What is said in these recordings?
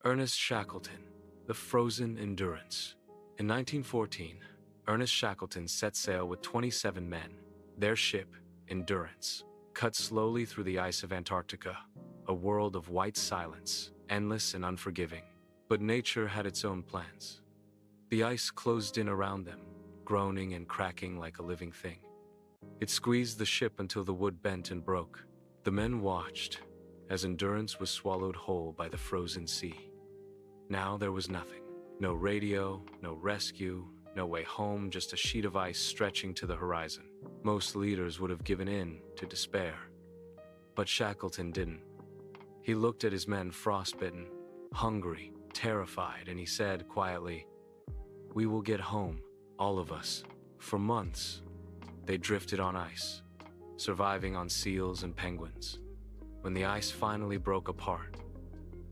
Ernest Shackleton, the frozen endurance. In 1914, Ernest Shackleton set sail with 27 men. Their ship, Endurance, cut slowly through the ice of Antarctica, a world of white silence, endless and unforgiving. But nature had its own plans. The ice closed in around them, groaning and cracking like a living thing. It squeezed the ship until the wood bent and broke. The men watched as Endurance was swallowed whole by the frozen sea. Now there was nothing. No radio, no rescue, no way home, just a sheet of ice stretching to the horizon. Most leaders would have given in to despair. But Shackleton didn't. He looked at his men, frostbitten, hungry, terrified, and he said quietly, "We will get home, all of us." For months, they drifted on ice, surviving on seals and penguins. When the ice finally broke apart,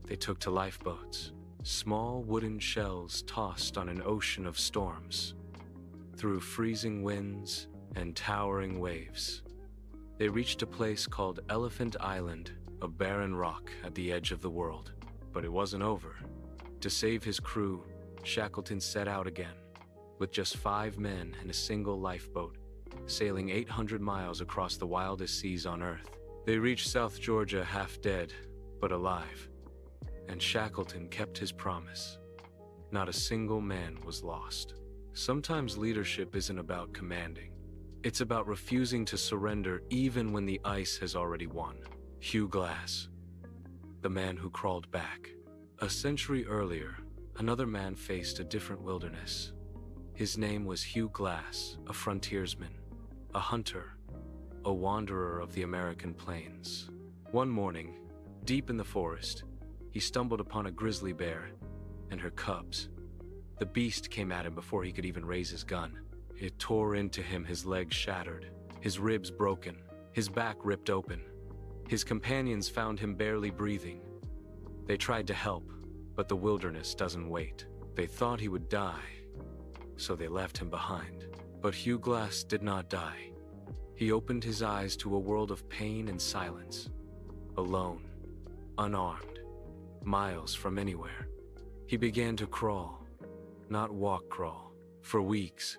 they took to lifeboats, small wooden shells tossed on an ocean of storms, through freezing winds and towering waves. They reached a place called Elephant Island, a barren rock at the edge of the world. But it wasn't over. To save his crew, Shackleton set out again, with just 5 men and a single lifeboat, sailing 800 miles across the wildest seas on Earth. They reached South Georgia half dead, but alive. And Shackleton kept his promise. Not a single man was lost. Sometimes leadership isn't about commanding. It's about refusing to surrender even when the ice has already won. Hugh Glass, the man who crawled back. A century earlier, another man faced a different wilderness. His name was Hugh Glass, a frontiersman, a hunter, a wanderer of the American plains. One morning, deep in the forest, he stumbled upon a grizzly bear and her cubs. The beast came at him before he could even raise his gun. It tore into him, his legs shattered, his ribs broken, his back ripped open. His companions found him barely breathing. They tried to help, but the wilderness doesn't wait. They thought he would die, so they left him behind. But Hugh Glass did not die. He opened his eyes to a world of pain and silence. Alone, unarmed, miles from anywhere. He began to crawl, not walk crawl. For weeks,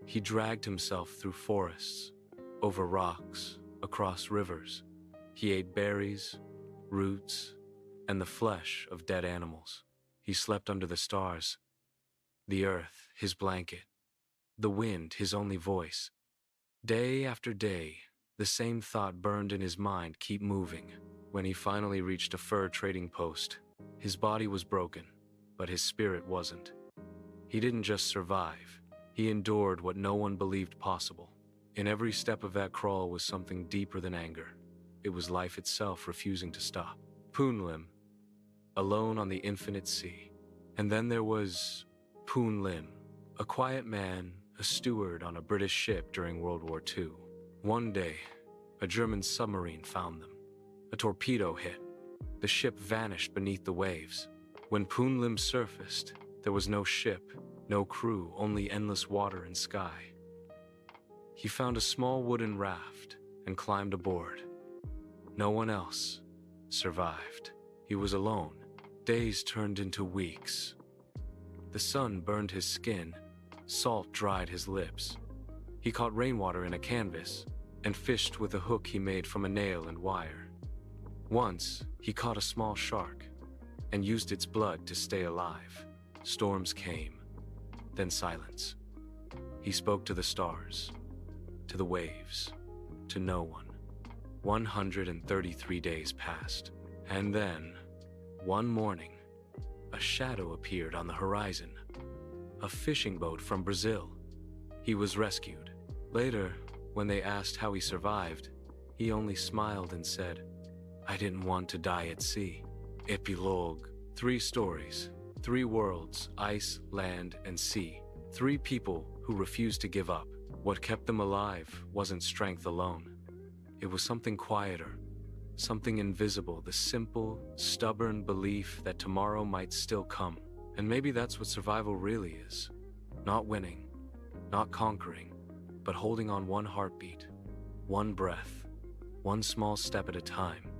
he dragged himself through forests, over rocks, across rivers. He ate berries, roots, and the flesh of dead animals. He slept under the stars, the earth, his blanket, the wind, his only voice. Day after day, the same thought burned in his mind, keep moving. When he finally reached a fur trading post, his body was broken, but his spirit wasn't. He didn't just survive, he endured what no one believed possible. In every step of that crawl was something deeper than anger. It was life itself refusing to stop. Poon Lim, alone on the infinite sea. And then there was Poon Lim, a quiet man, a steward on a British ship during World War II. One day, a German submarine found them. A torpedo hit. The ship vanished beneath the waves. When Poon Lim surfaced, there was no ship, no crew, only endless water and sky. He found a small wooden raft and climbed aboard. No one else survived. He was alone. Days turned into weeks. The sun burned his skin, salt dried his lips. He caught rainwater in a canvas and fished with a hook he made from a nail and wire. Once, he caught a small shark and used its blood to stay alive. Storms came, then silence. He spoke to the stars, to the waves, to no one. 133 days passed, and then, one morning, a shadow appeared on the horizon. A fishing boat from Brazil. He was rescued. Later, when they asked how he survived, he only smiled and said, "I didn't want to die at sea." Epilogue. 3 stories, 3 worlds, ice, land, and sea. 3 people who refused to give up. What kept them alive wasn't strength alone. It was something quieter, something invisible, the simple, stubborn belief that tomorrow might still come. And maybe that's what survival really is. Not winning, not conquering, but holding on one heartbeat, one breath, one small step at a time.